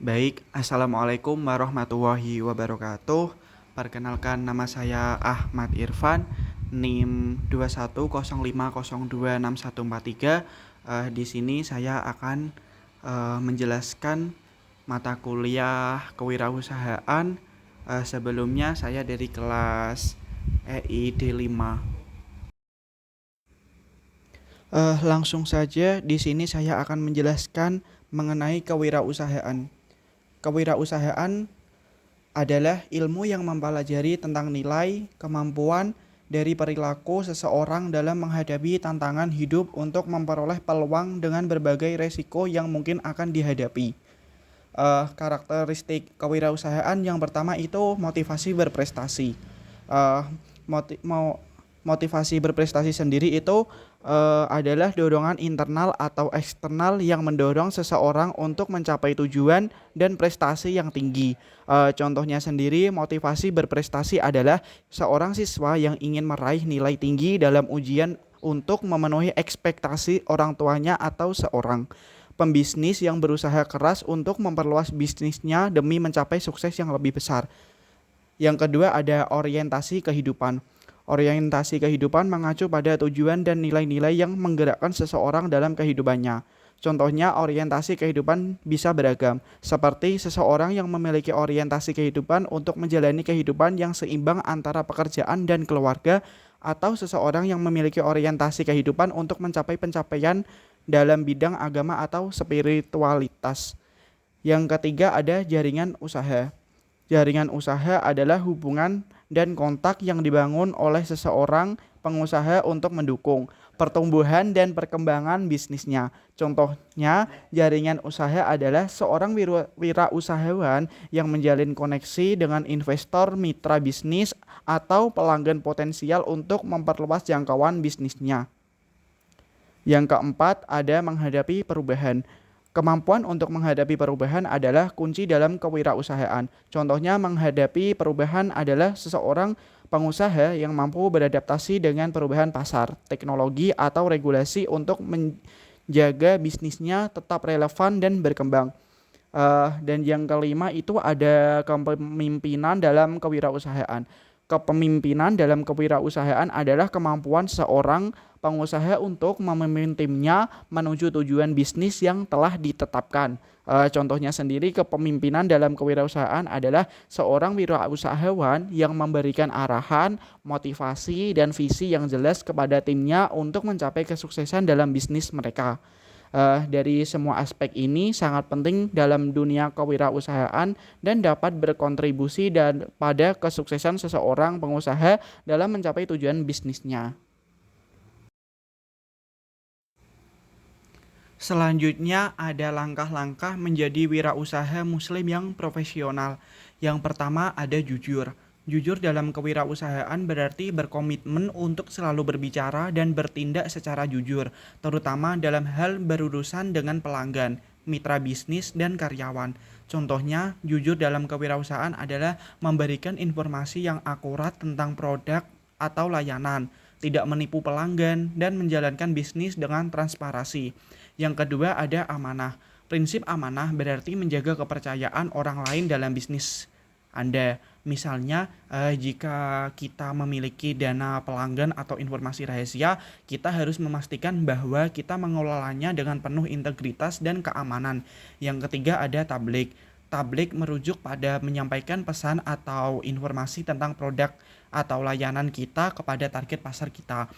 Baik, Assalamualaikum warahmatullahi wabarakatuh. Perkenalkan nama saya Ahmad Irfan, NIM 2105026143. Di sini saya akan menjelaskan mata kuliah kewirausahaan. Sebelumnya saya dari kelas EID 5. Langsung saja di sini saya akan menjelaskan mengenai kewirausahaan. Kewirausahaan adalah ilmu yang mempelajari tentang nilai, kemampuan dari perilaku seseorang dalam menghadapi tantangan hidup untuk memperoleh peluang dengan berbagai resiko yang mungkin akan dihadapi. Karakteristik kewirausahaan yang pertama itu motivasi berprestasi. Eh, moti- mau Motivasi berprestasi sendiri itu adalah dorongan internal atau eksternal yang mendorong seseorang untuk mencapai tujuan dan prestasi yang tinggi. Contohnya sendiri, motivasi berprestasi adalah seorang siswa yang ingin meraih nilai tinggi dalam ujian untuk memenuhi ekspektasi orang tuanya atau seorang pembisnis yang berusaha keras untuk memperluas bisnisnya demi mencapai sukses yang lebih besar. Yang kedua ada orientasi kehidupan. Orientasi kehidupan mengacu pada tujuan dan nilai-nilai yang menggerakkan seseorang dalam kehidupannya. Contohnya orientasi kehidupan bisa beragam, seperti seseorang yang memiliki orientasi kehidupan untuk menjalani kehidupan yang seimbang antara pekerjaan dan keluarga, atau seseorang yang memiliki orientasi kehidupan untuk mencapai pencapaian dalam bidang agama atau spiritualitas. Yang ketiga ada jaringan usaha. Jaringan usaha adalah hubungan dan kontak yang dibangun oleh seseorang pengusaha untuk mendukung pertumbuhan dan perkembangan bisnisnya. Contohnya, jaringan usaha adalah seorang wirausahawan yang menjalin koneksi dengan investor, mitra bisnis, atau pelanggan potensial untuk memperluas jangkauan bisnisnya. Yang keempat, ada menghadapi perubahan. Kemampuan untuk menghadapi perubahan adalah kunci dalam kewirausahaan. Contohnya, menghadapi perubahan adalah seseorang pengusaha yang mampu beradaptasi dengan perubahan pasar, teknologi, atau regulasi untuk menjaga bisnisnya tetap relevan dan berkembang. Dan yang kelima itu ada kepemimpinan dalam kewirausahaan. Kepemimpinan dalam kewirausahaan adalah kemampuan seorang pengusaha untuk memimpin timnya menuju tujuan bisnis yang telah ditetapkan. Contohnya sendiri kepemimpinan dalam kewirausahaan adalah seorang wirausahawan yang memberikan arahan, motivasi, dan visi yang jelas kepada timnya untuk mencapai kesuksesan dalam bisnis mereka. Dari semua aspek ini sangat penting dalam dunia kewirausahaan dan dapat berkontribusi dan pada kesuksesan seseorang pengusaha dalam mencapai tujuan bisnisnya. Selanjutnya ada langkah-langkah menjadi wirausaha muslim yang profesional. Yang pertama ada jujur. Jujur dalam kewirausahaan berarti berkomitmen untuk selalu berbicara dan bertindak secara jujur, terutama dalam hal berurusan dengan pelanggan, mitra bisnis, dan karyawan. Contohnya, jujur dalam kewirausahaan adalah memberikan informasi yang akurat tentang produk atau layanan, tidak menipu pelanggan, dan menjalankan bisnis dengan transparansi. Yang kedua ada amanah. Prinsip amanah berarti menjaga kepercayaan orang lain dalam bisnis Anda. Misalnya, jika kita memiliki dana pelanggan atau informasi rahasia, kita harus memastikan bahwa kita mengelolanya dengan penuh integritas dan keamanan. Yang ketiga ada tablik. Tablik merujuk pada menyampaikan pesan atau informasi tentang produk atau layanan kita kepada target pasar kita.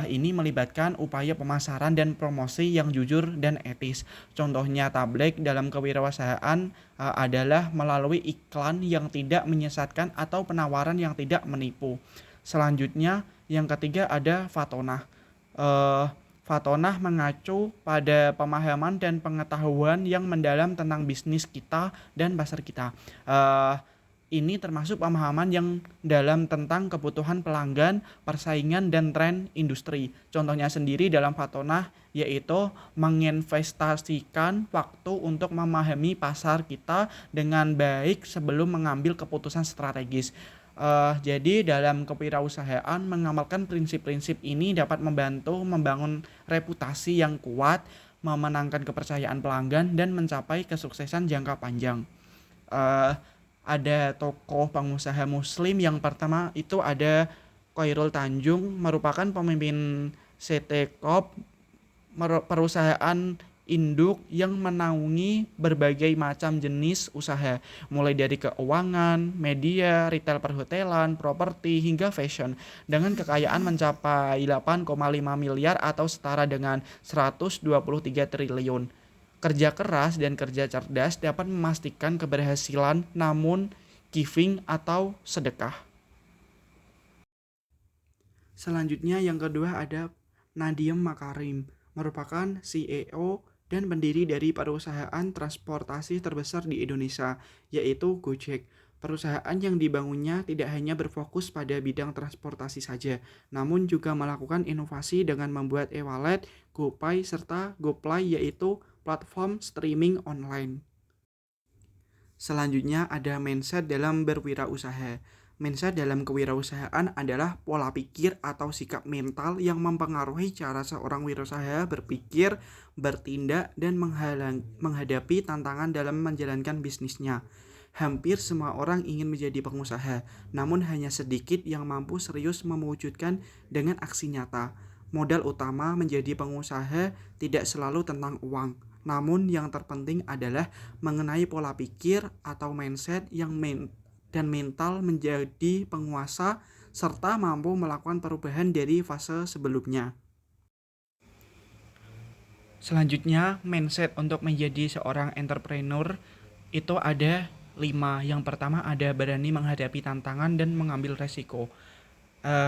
Ini melibatkan upaya pemasaran dan promosi yang jujur dan etis. Contohnya tablik dalam kewirausahaan adalah melalui iklan yang tidak menyesatkan atau penawaran yang tidak menipu. Selanjutnya, yang ketiga ada fatonah. Eh, Fatonah mengacu pada pemahaman dan pengetahuan yang mendalam tentang bisnis kita dan pasar kita. Eh, ini termasuk pemahaman yang dalam tentang kebutuhan pelanggan, persaingan, dan tren industri. Contohnya sendiri dalam Fatonah yaitu menginvestasikan waktu untuk memahami pasar kita dengan baik sebelum mengambil keputusan strategis. Jadi dalam kewirausahaan mengamalkan prinsip-prinsip ini dapat membantu membangun reputasi yang kuat, memenangkan kepercayaan pelanggan, dan mencapai kesuksesan jangka panjang. Eh, ada tokoh pengusaha Muslim yang pertama itu ada Khairul Tanjung, merupakan pemimpin CT Corp, perusahaan induk yang menaungi berbagai macam jenis usaha, mulai dari keuangan, media, retail perhotelan, properti, hingga fashion, dengan kekayaan mencapai 8,5 miliar atau setara dengan 123 triliun. Kerja keras dan kerja cerdas dapat memastikan keberhasilan, namun giving atau sedekah. Selanjutnya yang kedua ada Nadiem Makarim, merupakan CEO dan pendiri dari perusahaan transportasi terbesar di Indonesia, yaitu Gojek. Perusahaan yang dibangunnya tidak hanya berfokus pada bidang transportasi saja, namun juga melakukan inovasi dengan membuat e-wallet, GoPay, serta GoPlay, yaitu platform streaming online. Selanjutnya ada mindset dalam berwirausaha. Mindset dalam kewirausahaan adalah pola pikir atau sikap mental yang mempengaruhi cara seorang wirausaha berpikir, bertindak, dan menghadapi tantangan dalam menjalankan bisnisnya. Hampir semua orang ingin menjadi pengusaha, namun hanya sedikit yang mampu serius mewujudkan dengan aksi nyata. Modal utama menjadi pengusaha tidak selalu tentang uang, namun yang terpenting adalah mengenai pola pikir atau mindset dan mental menjadi penguasa serta mampu melakukan perubahan dari fase sebelumnya. Selanjutnya, mindset untuk menjadi seorang entrepreneur itu ada 5. Yang pertama ada berani menghadapi tantangan dan mengambil resiko.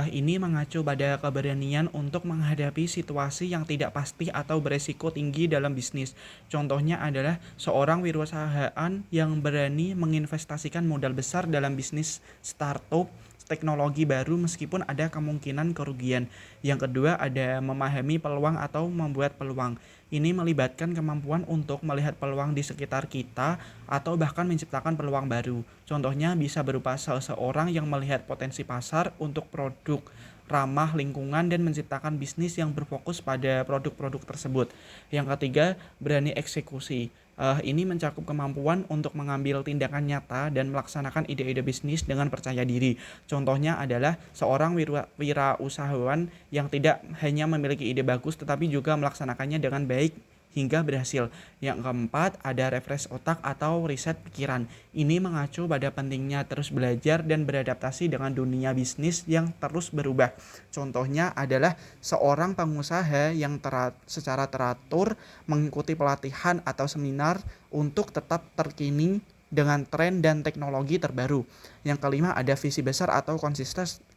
Ini mengacu pada keberanian untuk menghadapi situasi yang tidak pasti atau beresiko tinggi dalam bisnis. Contohnya adalah seorang wirausahaan yang berani menginvestasikan modal besar dalam bisnis startup teknologi baru meskipun ada kemungkinan kerugian. Yang kedua ada memahami peluang atau membuat peluang. Ini melibatkan kemampuan untuk melihat peluang di sekitar kita atau bahkan menciptakan peluang baru. Contohnya bisa berupa seseorang yang melihat potensi pasar untuk produk ramah lingkungan dan menciptakan bisnis yang berfokus pada produk-produk tersebut. Yang ketiga, berani eksekusi. Ini mencakup kemampuan untuk mengambil tindakan nyata dan melaksanakan ide-ide bisnis dengan percaya diri. Contohnya adalah seorang wirausahawan yang tidak hanya memiliki ide bagus tetapi juga melaksanakannya dengan baik hingga berhasil. Yang keempat, ada refresh otak atau riset pikiran. Ini mengacu pada pentingnya terus belajar dan beradaptasi dengan dunia bisnis yang terus berubah. Contohnya adalah seorang pengusaha yang secara teratur mengikuti pelatihan atau seminar untuk tetap terkini dengan tren dan teknologi terbaru. Yang kelima ada visi besar atau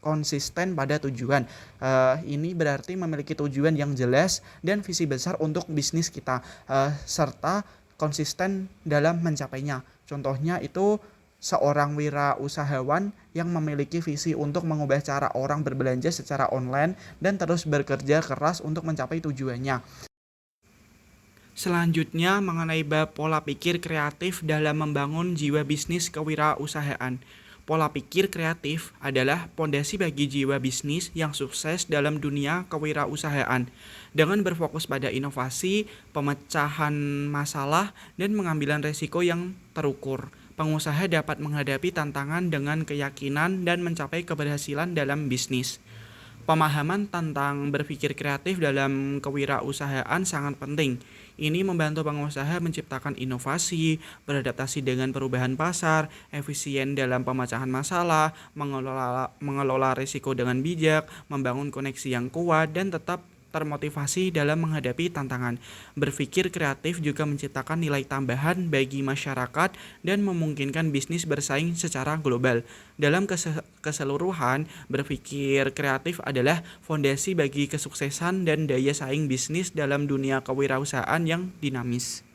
konsisten pada tujuan. Ini berarti memiliki tujuan yang jelas dan visi besar untuk bisnis kita, serta konsisten dalam mencapainya. Contohnya itu seorang wirausahawan yang memiliki visi untuk mengubah cara orang berbelanja secara online dan terus bekerja keras untuk mencapai tujuannya. Selanjutnya mengenai bab pola pikir kreatif dalam membangun jiwa bisnis kewirausahaan. Pola pikir kreatif adalah pondasi bagi jiwa bisnis yang sukses dalam dunia kewirausahaan. Dengan berfokus pada inovasi, pemecahan masalah, dan pengambilan resiko yang terukur, pengusaha dapat menghadapi tantangan dengan keyakinan dan mencapai keberhasilan dalam bisnis. Pemahaman tentang berpikir kreatif dalam kewirausahaan sangat penting. Ini membantu pengusaha menciptakan inovasi, beradaptasi dengan perubahan pasar, efisien dalam pemecahan masalah, mengelola risiko dengan bijak, membangun koneksi yang kuat, dan tetap termotivasi dalam menghadapi tantangan. Berpikir kreatif juga menciptakan nilai tambahan bagi masyarakat dan memungkinkan bisnis bersaing secara global. Dalam keseluruhan, berpikir kreatif adalah fondasi bagi kesuksesan dan daya saing bisnis dalam dunia kewirausahaan yang dinamis.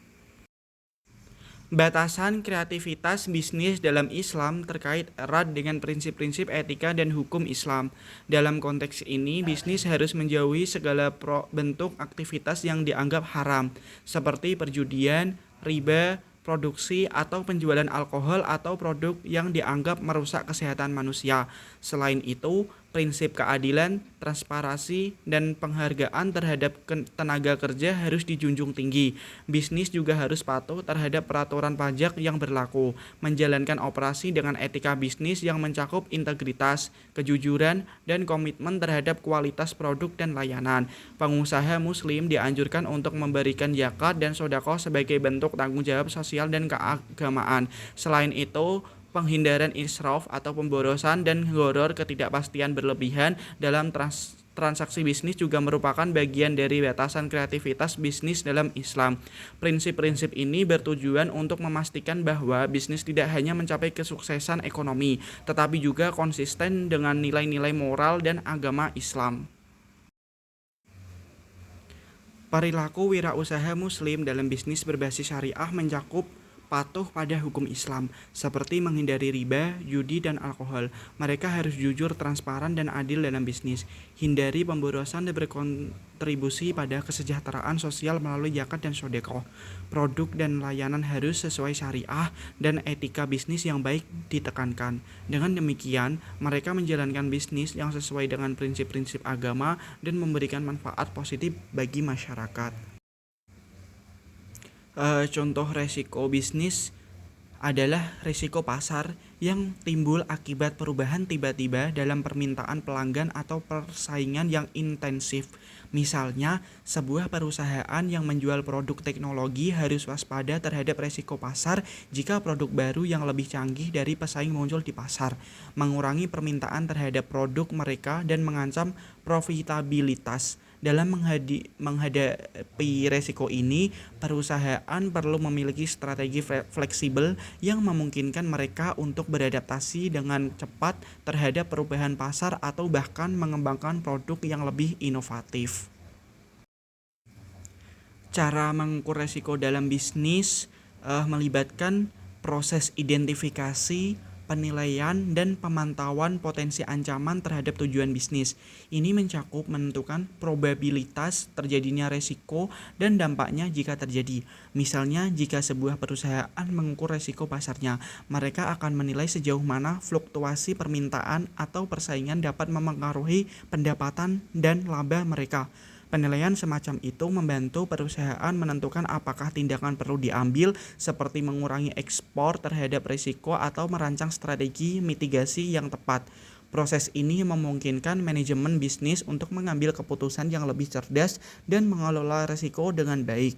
Batasan kreativitas bisnis dalam Islam terkait erat dengan prinsip-prinsip etika dan hukum Islam. Dalam konteks ini, bisnis harus menjauhi segala bentuk aktivitas yang dianggap haram, seperti perjudian, riba, produksi atau penjualan alkohol atau produk yang dianggap merusak kesehatan manusia. Selain itu, Prinsip keadilan, transparansi, dan penghargaan terhadap tenaga kerja harus dijunjung tinggi. Bisnis juga harus patuh terhadap peraturan pajak yang berlaku, menjalankan operasi dengan etika bisnis yang mencakup integritas, kejujuran, dan komitmen terhadap kualitas produk dan layanan. Pengusaha muslim dianjurkan untuk memberikan zakat dan sedekah sebagai bentuk tanggung jawab sosial dan keagamaan. Selain itu, penghindaran israf atau pemborosan dan gharar ketidakpastian berlebihan dalam transaksi bisnis juga merupakan bagian dari batasan kreativitas bisnis dalam Islam. Prinsip-prinsip ini bertujuan untuk memastikan bahwa bisnis tidak hanya mencapai kesuksesan ekonomi, tetapi juga konsisten dengan nilai-nilai moral dan agama Islam. Perilaku wirausaha muslim dalam bisnis berbasis syariah mencakup patuh pada hukum Islam, seperti menghindari riba, judi, dan alkohol. Mereka harus jujur, transparan, dan adil dalam bisnis. Hindari pemborosan dan berkontribusi pada kesejahteraan sosial melalui zakat dan sedekah. Produk dan layanan harus sesuai syariah dan etika bisnis yang baik ditekankan. Dengan demikian, mereka menjalankan bisnis yang sesuai dengan prinsip-prinsip agama dan memberikan manfaat positif bagi masyarakat. Contoh resiko bisnis adalah risiko pasar yang timbul akibat perubahan tiba-tiba dalam permintaan pelanggan atau persaingan yang intensif. Misalnya, sebuah perusahaan yang menjual produk teknologi harus waspada terhadap risiko pasar jika produk baru yang lebih canggih dari pesaing muncul di pasar, mengurangi permintaan terhadap produk mereka dan mengancam profitabilitas. Dalam menghadapi resiko ini, perusahaan perlu memiliki strategi fleksibel yang memungkinkan mereka untuk beradaptasi dengan cepat terhadap perubahan pasar atau bahkan mengembangkan produk yang lebih inovatif. Cara mengukur resiko dalam bisnis melibatkan proses identifikasi, penilaian, dan pemantauan potensi ancaman terhadap tujuan bisnis. Ini mencakup menentukan probabilitas terjadinya resiko dan dampaknya jika terjadi. Misalnya, jika sebuah perusahaan mengukur resiko pasarnya, mereka akan menilai sejauh mana fluktuasi permintaan atau persaingan dapat memengaruhi pendapatan dan laba mereka. Penilaian semacam itu membantu perusahaan menentukan apakah tindakan perlu diambil, seperti mengurangi ekspor terhadap risiko atau merancang strategi mitigasi yang tepat. Proses ini memungkinkan manajemen bisnis untuk mengambil keputusan yang lebih cerdas dan mengelola risiko dengan baik.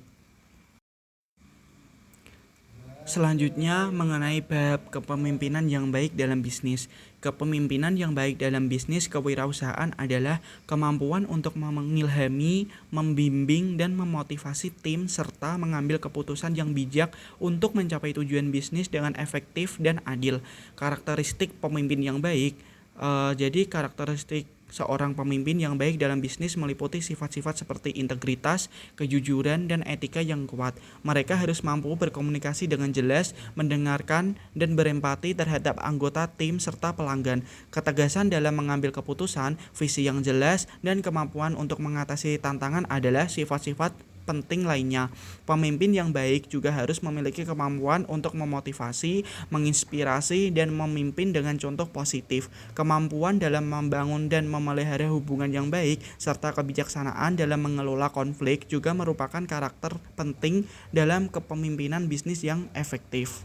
Selanjutnya, mengenai bab kepemimpinan yang baik dalam bisnis. Kepemimpinan yang baik dalam bisnis kewirausahaan adalah kemampuan untuk mengilhami, membimbing, dan memotivasi tim serta mengambil keputusan yang bijak untuk mencapai tujuan bisnis dengan efektif dan adil. Karakteristik pemimpin yang baik. Jadi karakteristik seorang pemimpin yang baik dalam bisnis meliputi sifat-sifat seperti integritas, kejujuran, dan etika yang kuat. Mereka harus mampu berkomunikasi dengan jelas, mendengarkan, dan berempati terhadap anggota tim serta pelanggan. Ketegasan dalam mengambil keputusan, visi yang jelas, dan kemampuan untuk mengatasi tantangan adalah sifat-sifat penting lainnya. Pemimpin yang baik juga harus memiliki kemampuan untuk memotivasi, menginspirasi, dan memimpin dengan contoh positif. Kemampuan dalam membangun dan memelihara hubungan yang baik, serta kebijaksanaan dalam mengelola konflik juga merupakan karakter penting dalam kepemimpinan bisnis yang efektif.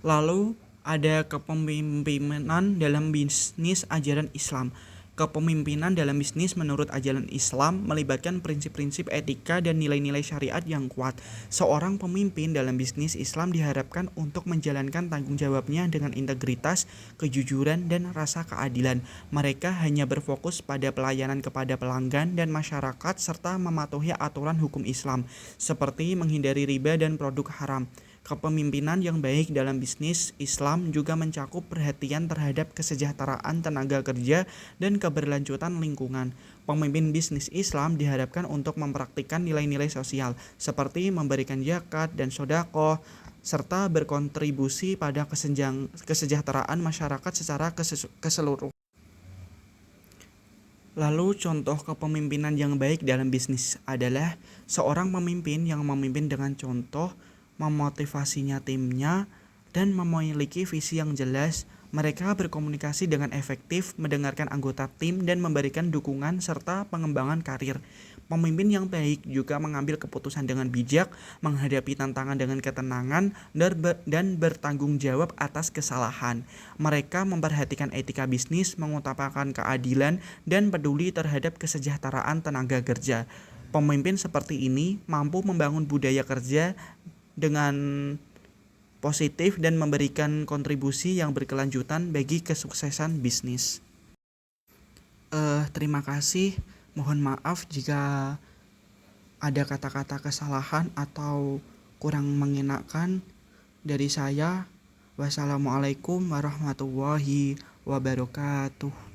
Lalu, ada kepemimpinan dalam bisnis ajaran Islam. Kepemimpinan dalam bisnis menurut ajaran Islam melibatkan prinsip-prinsip etika dan nilai-nilai syariat yang kuat. Seorang pemimpin dalam bisnis Islam diharapkan untuk menjalankan tanggung jawabnya dengan integritas, kejujuran, dan rasa keadilan. Mereka hanya berfokus pada pelayanan kepada pelanggan dan masyarakat serta mematuhi aturan hukum Islam, seperti menghindari riba dan produk haram. Kepemimpinan yang baik dalam bisnis Islam juga mencakup perhatian terhadap kesejahteraan tenaga kerja dan keberlanjutan lingkungan. Pemimpin bisnis Islam diharapkan untuk mempraktikkan nilai-nilai sosial seperti memberikan zakat dan sedekah serta berkontribusi pada kesejahteraan masyarakat secara keseluruhan. Lalu contoh kepemimpinan yang baik dalam bisnis adalah seorang pemimpin yang memimpin dengan contoh, memotivasinya timnya, dan memiliki visi yang jelas, Mereka berkomunikasi dengan efektif, mendengarkan anggota tim, dan memberikan dukungan serta pengembangan karir. Pemimpin yang baik juga mengambil keputusan dengan bijak, menghadapi tantangan dengan ketenangan, dan bertanggung jawab atas kesalahan. Mereka memperhatikan etika bisnis, mengutamakan keadilan, dan peduli terhadap kesejahteraan tenaga kerja. Pemimpin seperti ini mampu membangun budaya kerja dengan positif dan memberikan kontribusi yang berkelanjutan bagi kesuksesan bisnis. Terima kasih. Mohon maaf jika ada kata-kata kesalahan atau kurang mengenakan dari saya. Wassalamualaikum warahmatullahi wabarakatuh.